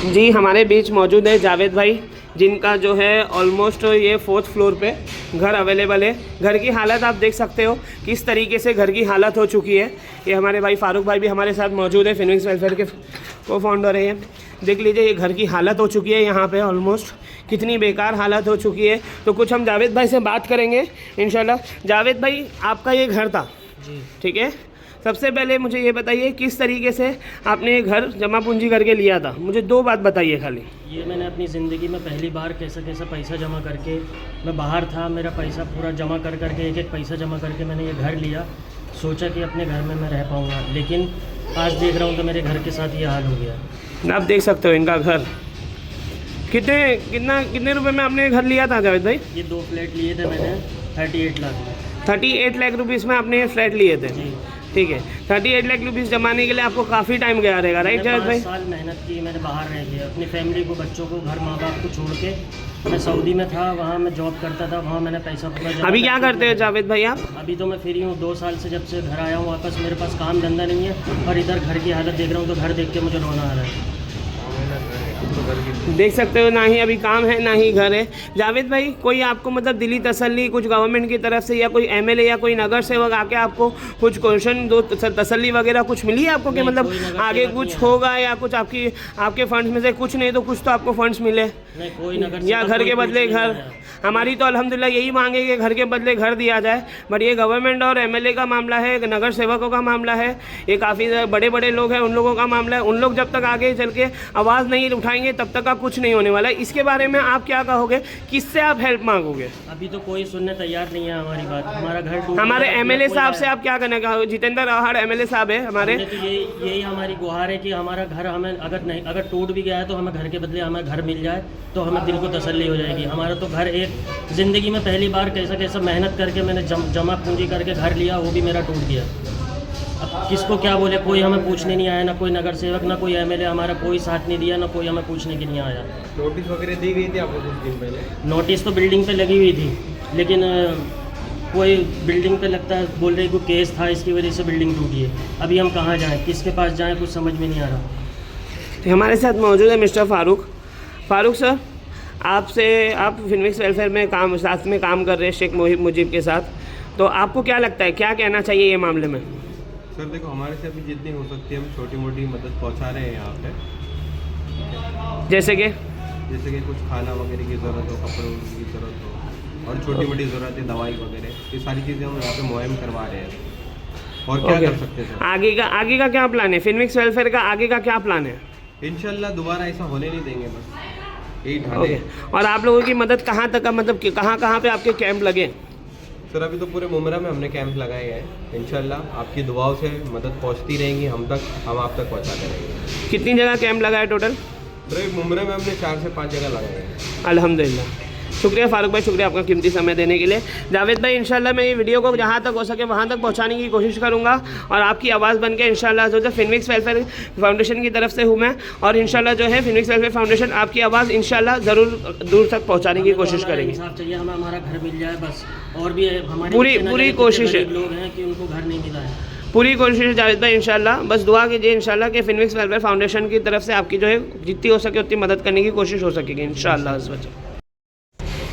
जी हमारे बीच मौजूद है जावेद भाई, जिनका जो है ऑलमोस्ट ये 4th फ्लोर पे घर अवेलेबल है। घर की हालत आप देख सकते हो किस तरीके से घर की हालत हो चुकी है। ये हमारे भाई फारूक भाई भी हमारे साथ मौजूद है, फिनिक्स वेलफेयर के को फाउंडर है ये। देख लीजिए ये घर की हालत हो चुकी है यहाँ पे ऑलमोस्ट, कितनी बेकार हालत हो चुकी है। तो कुछ हम जावेद भाई से बात करेंगे इंशाल्लाह। जावेद भाई आपका ये घर था जी, ठीक है। सबसे पहले मुझे ये बताइए किस तरीके से आपने ये घर जमा पूंजी करके लिया था, मुझे 2 बात बताइए खाली। ये मैंने अपनी ज़िंदगी में पहली बार कैसा पैसा जमा करके, मैं बाहर था, मेरा पैसा पूरा जमा करके एक पैसा जमा करके मैंने ये घर लिया। सोचा कि अपने घर में मैं रह पाऊँगा, लेकिन आज देख रहा हूँ तो मेरे घर के साथ ये हाल हो गया। आप देख सकते हो इनका घर कितने रुपए में आपने घर लिया था जावेद भाई? ये 2 फ्लैट लिए थे मैंने 38 लाख में। 38 लाख रुपीज़ में आपने ये फ्लैट लिए थे, ठीक है। 38 लाख रुपीज़ जमाने के लिए आपको काफ़ी टाइम गया रहेगा, राइट जावेद भाई? 5 साल मेहनत की मैंने, बाहर रह गया, अपनी फैमिली को, बच्चों को, घर माँ बाप को छोड़ के मैं सऊदी में था, वहाँ मैं जॉब करता था, वहाँ मैंने पैसा पूरा। अभी क्या करते हैं जावेद भाई आप? अभी तो मैं फ्री हूँ, 2 साल से जब से घर आया हूँ वापस। मेरे पास काम धंधा नहीं है और इधर घर की हालत देख रहा हूँ तो घर देख के मुझे रोना आ रहा है। देख सकते हो ना ही अभी काम है ना ही घर है। जावेद भाई कोई आपको मतलब दिली तसल्ली कुछ गवर्नमेंट की तरफ से या कोई एमएलए या कोई नगर सेवक आके आपको कुछ क्वेश्चन दो, तसल्ली वगैरह कुछ मिली है आपको कि मतलब आगे कुछ होगा या कुछ आपके फंड्स में से कुछ नहीं तो कुछ तो आपको फंड्स मिले या घर के बदले घर? हमारी तो अल्हम्दुलिल्लाह यही मांगे कि घर के बदले घर दिया जाए, बट ये गवर्नमेंट और एमएलए का मामला है, नगर सेवकों का मामला है, ये काफ़ी बड़े बड़े लोग हैं उन लोगों का मामला है। उन लोग जब तक आगे चल के आवाज़ नहीं उठाएंगे तब तक का कुछ नहीं होने वाला है। इसके बारे में आप क्या कहोगे, किससे आप हेल्प मांगोगे? अभी तो कोई सुनने तैयार नहीं है हमारी बात। हमारा घर हमारे एमएलए साहब से आप क्या कहना चाहोगे? जितेंद्र आहार एमएलए साहब है हमारे, तो यही हमारी गुहार है कि हमारा घर हमें अगर टूट भी गया है तो हमें घर के बदले हमें घर मिल जाए तो हमें दिल को तसल्ली हो जाएगी। हमारा तो घर एक ज़िंदगी में पहली बार कैसा मेहनत करके मैंने जमा पूंजी करके घर लिया, वो भी मेरा टूट गया। अब किसको क्या बोले, कोई हमें पूछने नहीं आया, ना कोई नगर सेवक ना कोई एमएलए हमारा कोई साथ नहीं दिया, ना कोई हमें पूछने के नहीं आया। नोटिस वगैरह दी गई थी आपको कुछ दिन पहले? नोटिस तो बिल्डिंग पे लगी हुई थी, लेकिन कोई बिल्डिंग पे लगता है बोल रहे कोई केस था इसकी वजह से बिल्डिंग टूटी है। अभी हम कहाँ जाएँ, किसके पास जाएँ, कुछ समझ में नहीं आ रहा। तो हमारे साथ मौजूद है मिस्टर फारूक सर, आपसे आप फिनिक्स वेलफेयर में साथ में काम कर रहे हैं शेख मुजीब के साथ, तो आपको क्या लगता है क्या कहना चाहिए ये मामले में? सर देखो, हमारे से अभी जितनी हो सकती है हम छोटी मोटी मदद पहुंचा रहे हैं यहाँ पे। जैसे कि कुछ खाना वगैरह की ज़रूरत हो, कपड़ों की ज़रूरत हो और छोटी मोटी ज़रूरत है दवाई वगैरह, ये सारी चीज़ें हम यहाँ पे मुहैया करवा रहे हैं। और क्या कर सकते हैं आगे का क्या प्लान है? फिनिक्स वेलफेयर का आगे का क्या प्लान है? इंशाल्लाह दोबारा ऐसा होने नहीं देंगे, बस यही ठाने। और आप लोगों की मदद कहाँ तक का, मतलब कहाँ पे आपके कैंप लगे? सर अभी तो पूरे मुमरा में हमने कैंप लगाए हैं। इंशाल्लाह आपकी दुआओं से मदद पहुंचती रहेंगी हम तक, हम आप तक पहुंचाते रहेंगे। कितनी जगह कैंप लगाए टोटल? सर मुमरा में हमने 4 से 5 जगह लगाए हैं। अल्हम्दुलिल्लाह, शुक्रिया फारूक भाई, शुक्रिया आपका कीमती समय देने के लिए। जावेद भाई इंशाल्लाह मैं ये वीडियो को जहाँ तक हो सके वहाँ तक पहुँचाने की कोशिश करूँगा और आपकी आवाज़ बन के इंशाल्लाह जो फिनिक्स वेलफेयर फाउंडेशन की तरफ से हूँ मैं, और इंशाल्लाह जो है फिनिक्स वेलफेयर फाउंडेशन आपकी आवाज़ इंशाल्लाह ज़रूर दूर तक पहुँचाने की कोशिश करेंगे। चाहिए हमें हमारा घर मिल जाए बस, और भी हमारी पूरी कोशिश है, लोग हैं कि उनको घर नहीं मिला है। पूरी कोशिश है जावेद भाई, इंशाल्लाह बस दुआ कीजिए इंशाल्लाह कि फिनिक्स वेलफेयर फाउंडेशन की तरफ से आपकी जो है जितनी हो सके उतनी मदद करने की कोशिश हो सकेगी इंशाल्लाह।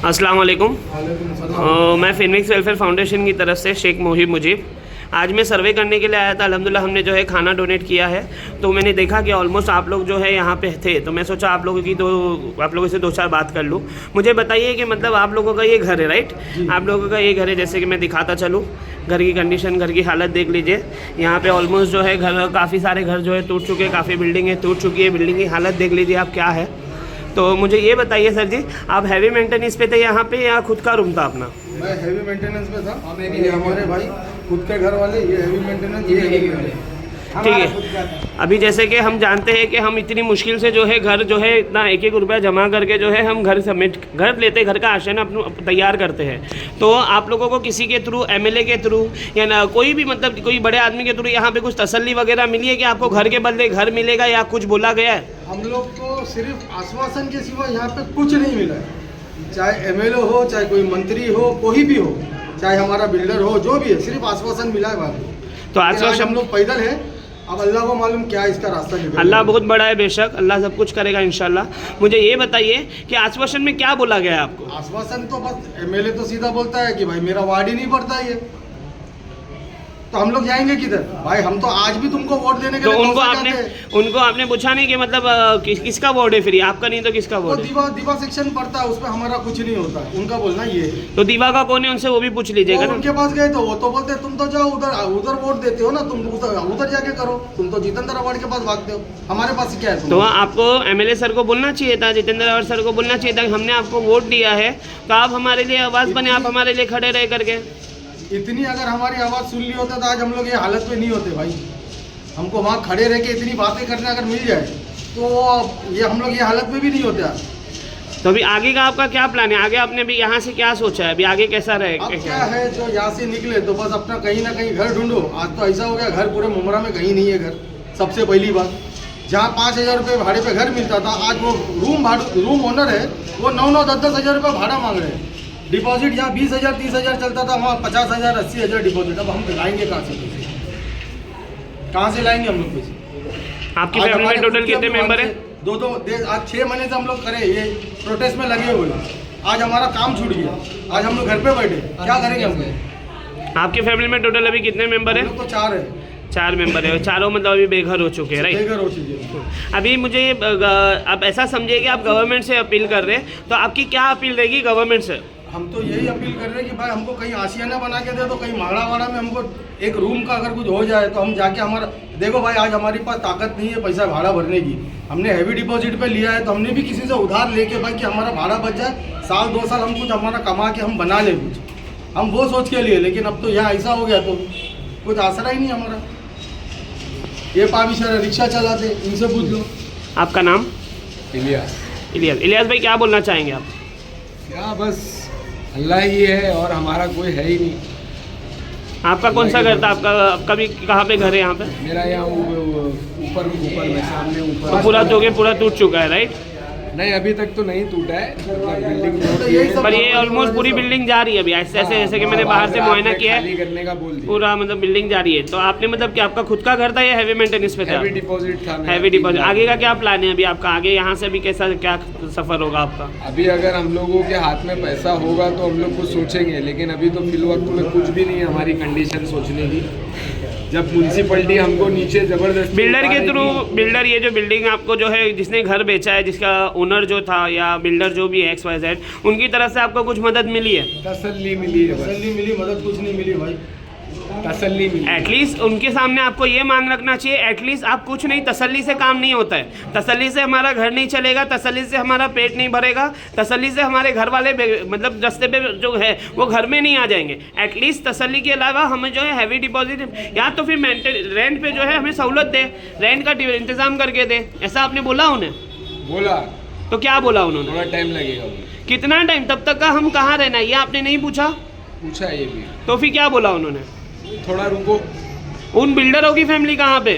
अस्सलाम वालेकुम। मैं फिनिक्स वेलफेयर फाउंडेशन की तरफ से शेख मुजीब, आज मैं सर्वे करने के लिए आया था। अल्हम्दुलिल्लाह हमने जो है खाना डोनेट किया है, तो मैंने देखा कि ऑलमोस्ट आप लोग जो है यहाँ पे थे, तो मैं सोचा आप लोगों से 2-4 बात कर लूँ। मुझे बताइए कि मतलब आप लोगों का ये घर है, राइट? आप लोगों का ये घर है, जैसे कि मैं दिखाता चलूँ घर की कंडीशन, घर की हालत देख लीजिए। यहाँ पे ऑलमोस्ट जो है घर, काफ़ी सारे घर जो है टूट चुके हैं, काफ़ी बिल्डिंगें टूट चुकी है। बिल्डिंग की हालत देख लीजिए आप क्या है। तो मुझे ये बताइए सर जी, आप हैवी मेंटेनेंस पे थे यहाँ पे या खुद का रूम था अपना? मैं हैवी मेंटेनेंस पे था, ये हमारे भाई खुद के घर वाले, ये हैवी मेंटेनेंस, ये हैवी मेंटेनेंस, ठीक है। अभी जैसे कि हम जानते हैं कि हम इतनी मुश्किल से जो है घर जो है इतना 1-1 रुपया जमा करके जो है हम घर लेते, घर का आशन अपना तैयार करते हैं। तो आप लोगों को किसी के थ्रू, एमएलए के थ्रू या ना कोई भी मतलब कोई बड़े आदमी के थ्रू यहाँ पे कुछ तसल्ली वगैरह मिली है कि आपको घर के बदले घर मिलेगा या कुछ बोला गया है? हम लोग को सिर्फ आश्वासन के सिवा यहाँ पे कुछ नहीं मिला है। चाहे एमएलए हो, चाहे कोई मंत्री हो, कोई भी हो, चाहे हमारा बिल्डर हो, जो भी है, सिर्फ आश्वासन मिला है बात। तो आश्वासन हम लोग पैदल है, अब अल्लाह को मालूम क्या इसका रास्ता निकलेगा। अल्लाह बहुत बड़ा है, बेशक अल्लाह सब कुछ करेगा इंशाल्लाह। मुझे ये बताइए कि आश्वासन में क्या बोला गया है आपको? आश्वासन तो बस एमएलए तो सीधा बोलता है कि भाई मेरा वार्ड ही नहीं पड़ता ये, तो हम लोग जाएंगे किधर भाई? हम तो आज भी तुमको वोट देने के तो लिए उनको आपने पूछा नहीं कि मतलब किसका वार्ड है, फिर आपका नहीं तो किसका वो वार्ड है? दीवा सेक्शन पड़ता है, उसमें हमारा कुछ नहीं होता, उनका बोलना ये है। तो दीवा का कौन है, उनसे वो भी पूछ लीजिएगा वो ना। उनके पास गए तो वो तो बोलते तुम तो जाओ उधर वोट देते हो ना, तुम उधर जाके करो, तुम तो जितेंद्र अवार्ड के पास भागते हो, हमारे पास क्या है? तो आपको एमएलए सर को बोलना चाहिए था, जितेंद्र अवार्ड सर को बोलना चाहिए था कि हमने आपको वोट दिया है तो आप हमारे लिए आवाज़ बने, आप हमारे लिए खड़े रह करके। इतनी अगर हमारी आवाज़ सुन ली होता तो आज हम लोग ये हालत में नहीं होते भाई। हमको वहाँ खड़े रह के इतनी बातें करने अगर मिल जाए तो ये हम लोग ये हालत में भी नहीं होते आज। तो अभी आगे का आपका क्या प्लान है? आगे आपने अभी यहाँ से क्या सोचा है, अभी आगे कैसा अब रहेगा? क्या है, जो यहाँ से निकले तो बस अपना कहीं ना कहीं घर ढूंढो। आज तो ऐसा हो गया घर पूरे मुमरा में कहीं नहीं है घर। सबसे पहली बात, जहाँ 5,000 रुपये भाड़े पे घर मिलता था, आज वो रूम ओनर है वो 9-9, 10-10 हज़ार रुपये भाड़ा मांग रहे हैं। डिपॉजिट जहाँ 20,000 30,000 चलता था वहाँ 50,000 80,000 डिपॉजिट। अब हम लाएंगे कहाँ से पैसे? कहाँ से लाएंगे हम लोग पैसे? आपकी फैमिली में टोटल कितने मेंबर हैं? दो आज 6 महीने से हम लोग करे ये प्रोटेस्ट में लगे हुए। आज हमारा काम छूट गया, आज हम लोग घर पे बैठे, क्या करेंगे हम लोग? आपकी फैमिली में टोटल अभी कितने मेंबर हैं? हम लोग तो 4 है। 4 मेंबर है, चारों मतलब अभी बेघर हो चुके हैं, राइट? बेघर हो चुके हैं। अभी मुझे आप ऐसा समझिए कि आप गवर्नमेंट से अपील कर रहे हैं, तो आपकी क्या अपील रहेगी गवर्नमेंट से? हम तो यही अपील कर रहे हैं कि भाई हमको कहीं आशियाना बना के दे दो, कहीं माड़ा में हमको एक रूम का अगर कुछ हो जाए तो हम जाके हमारा देखो भाई, आज हमारे पास ताकत नहीं है पैसा भाड़ा भरने की। हमने हैवी डिपॉजिट पे लिया है तो हमने भी किसी से उधार लेके भाई कि हमारा भाड़ा बच जाए, साल 2 साल हम कुछ हमारा कमा के हम बना ले कुछ, हम वो सोच के लिए। लेकिन अब तो यहाँ ऐसा हो गया तो कुछ आसरा ही नहीं हमारा। ये पाविशर रिक्शा चलाते, इनसे पूछ लो। आपका नाम? इलियास भाई, क्या बोलना चाहेंगे आप? क्या बस अल्लाह ही है और हमारा कोई है ही नहीं। आपका कौन सा घर था? आपका भी कहाँ पे घर है यहाँ पे? मेरा यहाँ ऊपर में सामने ऊपर। तो पूरा टूट चुका है, राइट? नहीं, अभी तक तो नहीं टूटा है, बिल्डिंग पर ये ऑलमोस्ट पूरी बिल्डिंग जा रही है अभी ऐसे जैसे कि मैंने बाहर से मुआयना किया है, खाली करने का बोल दिया पूरा मतलब बिल्डिंग जा रही है। तो आपने मतलब कि आपका खुद का घर था या हैवी मेंटेनेंस पे था? हैवी डिपॉजिट था। Heavy deposit. आगे का क्या प्लान है अभी आपका? आगे यहाँ से अभी कैसा क्या सफ़र होगा आपका? अभी अगर हम लोगों के हाथ में पैसा होगा तो हम लोग कुछ सोचेंगे, लेकिन अभी तो फिल वक्त में कुछ भी नहीं है हमारी कंडीशन सोचने की। जब म्यूनसिपलिटी हमको नीचे जबरदस्ती बिल्डर के थ्रू, बिल्डर ये जो बिल्डिंग आपको जो है जिसने घर बेचा है, जिसका ओनर जो था या बिल्डर जो भी है XYZ, उनकी तरफ से आपको कुछ मदद मिली है? तसल्ली मिली है, तसल्ली मिली, मदद कुछ नहीं मिली भाई। तसल्ली मिली। एटलीस्ट उनके सामने आपको ये मान रखना चाहिए, एटलीस्ट आप कुछ नहीं, तसल्ली से काम नहीं होता है। तसल्ली से हमारा घर नहीं चलेगा, तसल्ली से हमारा पेट नहीं भरेगा, तसल्ली से हमारे घर वाले मतलब रास्ते पे जो है वो घर में नहीं आ जाएंगे। एटलीस्ट तसल्ली के अलावा हमें जो है हैवी डिपॉजिट या तो फिर रेंट पे जो है हमें सहूलत दे, रेंट का इंतज़ाम करके दे। ऐसा आपने बोला उन्हें? बोला। तो क्या बोला उन्होंने? थोड़ा टाइम लगेगा। कितना टाइम? तब तक का हम कहाँ रहना, ये आपने नहीं पूछा? पूछा ये भी। तो फिर क्या बोला उन्होंने? थोड़ा रुको। उन बिल्डरों की फैमिली कहाँ पे?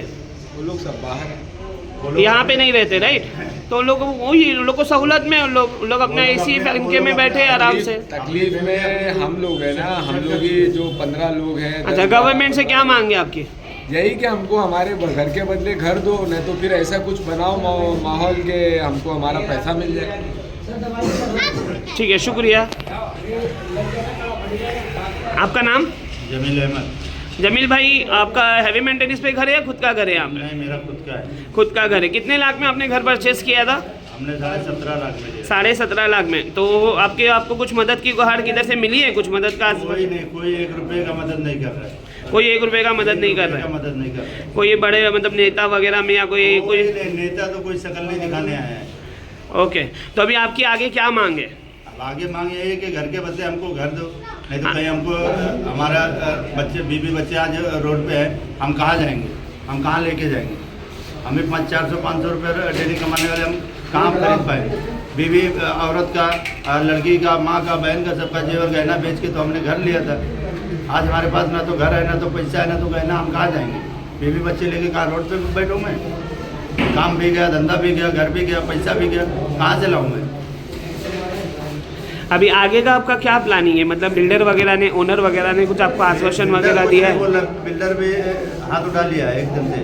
वो लोग सब बाहर हैं, यहाँ पे नहीं रहते, राइट? तो उन लोग वही लोग को सहूलत में लोग अपना AC इनके में बैठे आराम से। तकलीफ में हम लोग हैं ना, हम लोग ही जो 15 लोग हैं। अच्छा, गवर्नमेंट से क्या मांगे आपकी? यही कि हमको हमारे घर के बदले घर दो, नहीं तो फिर ऐसा कुछ बनाओ माहौल के हमको हमारा पैसा मिल जाए। ठीक है, शुक्रिया। आपका नाम? जमील अहमद। जमील भाई, आपका हैवी मेंटेनेंस पे घर है या खुद का घर है? आप नहीं, मेरा खुद का है। खुद का घर है। कितने लाख में आपने घर परचेस किया था? हमने 17.5 लाख में लिया। 17.5 लाख में। तो आपको कुछ मदद की गुहार किधर से मिली है? कुछ मदद का? कोई नहीं, कोई 1 रुपये का मदद नहीं कर रहा है। कोई 1 रुपये का मदद नहीं कर रहा है? मदद नहीं कर रहा है। कोई बड़े मतलब नेता वगैरह में या कोई नेता तो कोई शक्ल नहीं दिखाने आए हैं। ओके, तो अभी आपकी आगे क्या मांग है? अब आगे मांग ये है कि घर के बदले हमको घर दो, नहीं तो कहीं हमको हमारा बीवी बच्चे आज रोड पे है, हम कहाँ जाएंगे, हम कहाँ लेके जाएंगे? हमें 400-500 रुपये डेली कमाने वाले हम कहाँ खरीद पाएंगे? बीवी औरत का, लड़की का, माँ का, बहन का, सबका जेवर गहना बेच के तो हमने घर लिया था। आज हमारे पास ना तो घर है, ना तो पैसा है, ना तो गहना, हम कहाँ जाएंगे? बीवी बच्चे लेके कहाँ रोड पे बैठूँ मैं? काम भी गया, धंधा भी गया, घर भी गया, पैसा भी गया, कहाँ से लाऊँ मैं? अभी आगे का आपका क्या प्लानिंग है? मतलब बिल्डर वगैरह ने, ओनर वगैरह ने कुछ आपको आश्वासन वगैरह दिया है? बिल्डर भी हाथ उठा लिया है एकदम से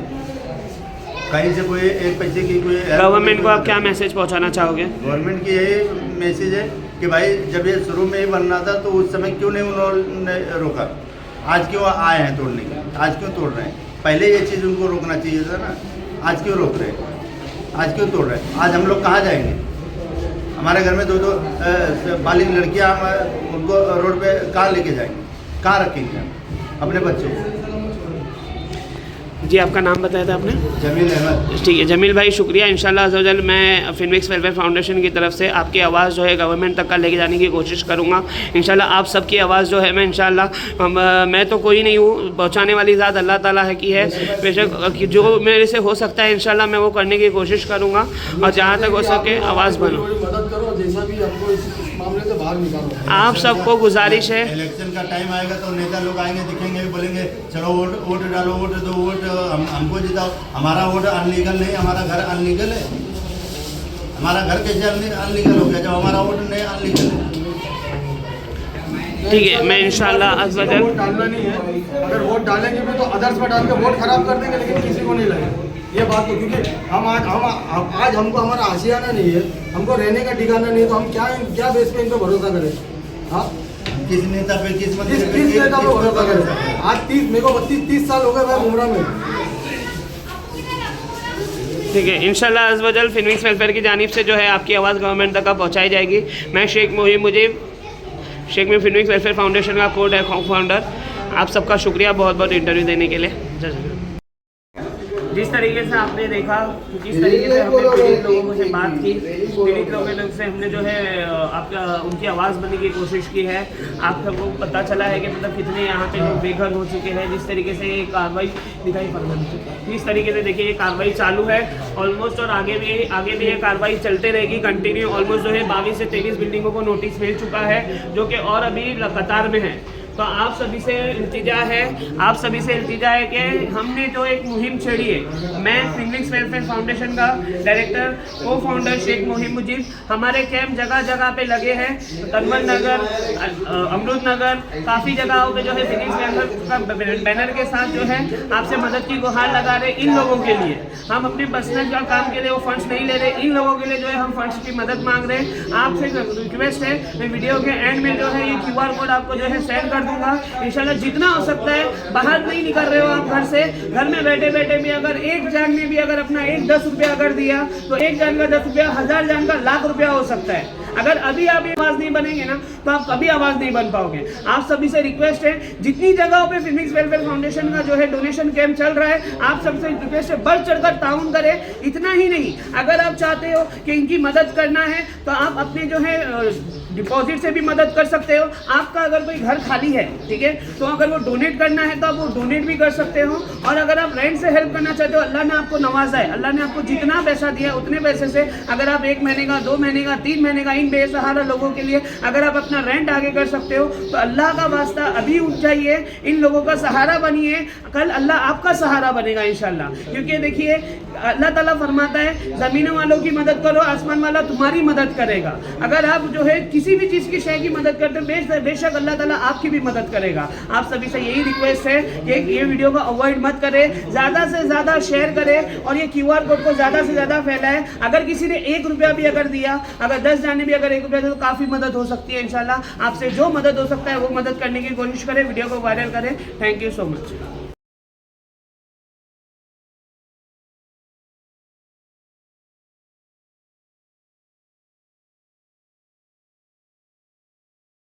कहीं से कोई एक पैसे की कोई गवर्नमेंट को आप क्या मैसेज पहुंचाना चाहोगे? गवर्नमेंट की यही मैसेज है कि भाई जब ये शुरू में ही बनना था तो उस समय क्यों नहीं उन्होंने रोका? आज क्यों आए हैं तोड़ने के? आज क्यों तोड़ रहे हैं? पहले ये चीज़ उनको रोकना चाहिए था ना। आज क्यों रोक रहे हैं? आज क्यों तोड़ रहे हैं? आज हम लोग कहाँ जाएंगे? हमारे घर में दो बालिग लड़कियाँ, हम उनको रोड पे कहाँ लेके जाएंगे? कहाँ रखेंगे हम अपने बच्चों को? जी, आपका नाम बताया था आपने? जमील अहमद। ठीक है जमील भाई, शुक्रिया। इंशाल्लाह अज़्ज़ा वजल मैं फिनविक्स वेलफेयर फाउंडेशन की तरफ से आपकी आवाज़ जो है गवर्नमेंट तक का लेके जाने की कोशिश करूँगा। इंशाल्लाह आप सबकी आवाज़ जो है मैं इंशाल्लाह मैं तो कोई नहीं हूँ, पहुँचाने वाली ज़ात अल्लाह ताला है की है। बेशक जो मेरे से हो सकता है इंशाल्लाह मैं वो करने की कोशिश करूँगा और जहाँ तक हो सके आवाज़ बनो। मदद करो, जैसा भी हमको इस मामले से बाहर निकालो। आप सबको गुजारिश है, इलेक्शन का टाइम आएगा तो नेता लोग आएंगे, दिखेंगे, बोलेंगे चलो वोट डालो, वोट दो, वोट हमको जिताओ। हमारा वोट अनलीगल नहीं, हमारा घर अनलीगल है। हमारा घर कैसे अनलीगल हो गया जब हमारा वोट नहीं अनलीगल है? ठीक है, मैं इंशाल्लाह अज़्ज़ा वजल वोट डालना नहीं है। अगर वोट डालेंगे भी तो अदर्स में डाल के वोट खराब कर देंगे, लेकिन किसी को नहीं लगेगा ये बात। तो क्योंकि आज हमको हमारा आशियाना नहीं है, हमको रहने का ठिकाना नहीं है, तो हम क्या बेस पे इन पे भरोसा करें? हाँ, किस नेता पे, किस मंत्री पे, किस नेता पे भरोसा करें? आज 30 साल हो गए मैं उम्रा में। ठीक है, इंशाल्लाह अज़्ज़ा वजल फिनविक्स वेलफेयर की जानिब से जो है आपकी आवाज़ गवर्नमेंट तक पहुँचाई जाएगी। मैं शेख मोहिम मुजीब, शेख में फिनविक्स वेलफेयर फाउंडेशन का कोड है फाउंडर। आप सबका शुक्रिया बहुत बहुत इंटरव्यू देने के लिए। जज़ाकल्लाह। जिस तरीके से आपने देखा, जिस तरीके से हमने पीड़ित लोगों से बात की, पीड़ित लोगों से हमने जो है आपका उनकी आवाज़ बनने की कोशिश की है। आप सबको पता चला है कि मतलब कितने यहाँ पे लोग बेघर हो चुके हैं। जिस तरीके से ये कार्रवाई दिखाई पड़ रही है, इस तरीके से देखिए ये कार्रवाई चालू है ऑलमोस्ट, और आगे भी ये कार्रवाई चलते रहेगी कंटिन्यू। ऑलमोस्ट जो है 22 से 23 बिल्डिंगों को नोटिस मिल चुका है, जो कि और अभी कतार में है। तो आप सभी से इल्तिजा है कि हमने जो एक मुहिम छेड़ी है, मैं फिनविक्स वेलफेयर फाउंडेशन का डायरेक्टर को फाउंडर शेख मोहिम मुजीब, हमारे कैंप जगह जगह पे लगे हैं। तनवर नगर, अमरूद नगर, काफ़ी जगहों पे जो है फिनविक्स वेलफेयर का बैनर के साथ जो है आपसे मदद की गुहार लगा रहे। इन लोगों के लिए हम अपने बसने का काम के लिए वो फंड्स नहीं ले रहे, इन लोगों के लिए जो है हम फंड्स की मदद मांग रहे हैं। आपसे रिक्वेस्ट है, मैं वीडियो के एंड में जो है ये QR कोड आपको जो है सेंड कर दूंगा। इंशाल्लाह जितना हो सकता है, बाहर नहीं निकल रहे हो आप घर से, घर में बैठे बैठे भी अगर एक जान ने भी अगर अपना 10 रुपया अगर दिया तो एक जान का 10 रुपया, 1000 जान का लाख रुपया हो सकता है। अगर अभी आप ये आवाज़ नहीं बनेंगे ना तो आप कभी आवाज़ नहीं बन पाओगे। आप सभी से रिक्वेस्ट है, जितनी जगहों पे फिनविक्स वेलफेयर फाउंडेशन का जो है डोनेशन कैंप चल रहा है, आप सबसे रिक्वेस्ट है बढ़ चढ़कर ताउन करें। इतना ही नहीं, अगर आप चाहते हो कि इनकी मदद करना है तो आप अपने जो है डिपॉजिट से भी मदद कर सकते हो। आपका अगर कोई घर खाली है, ठीक है, तो अगर वो डोनेट करना है तो आप वो डोनेट भी कर सकते हो। और अगर आप रेंट से हेल्प करना चाहते हो, अल्लाह ने आपको नवाजा है, अल्लाह ने आपको जितना पैसा दिया उतने पैसे से अगर आप 1 महीने का, 2 महीने का, 3 महीने का इन बेसहारा लोगों के लिए अगर आप अपना रेंट आगे कर सकते हो तो अल्लाह का वास्ता अभी उठ जाइए, इन लोगों का सहारा बनिए। कल अल्लाह आपका सहारा बनेगा इंशाल्लाह। क्योंकि देखिए अल्लाह ताला फरमाता है, ज़मीन वालों की मदद करो, आसमान वाला तुम्हारी मदद करेगा। अगर आप जो है किसी भी चीज़ की शय की मदद करते हो, बेशक अल्लाह ताला आपकी भी मदद करेगा। आप सभी से यही रिक्वेस्ट है कि ये वीडियो को अवॉइड मत करें, ज़्यादा से ज़्यादा शेयर करें और ये QR कोड को ज़्यादा से ज़्यादा फैलाएं। अगर किसी ने 1 रुपया भी अगर दिया, अगर 10 जाने भी अगर 1 रुपया दिया तो काफ़ी मदद हो सकती है इंशाल्लाह। आपसे जो मदद हो सकता है वो मदद करने की कोशिश करें, वीडियो को वायरल करें। Thank you so much.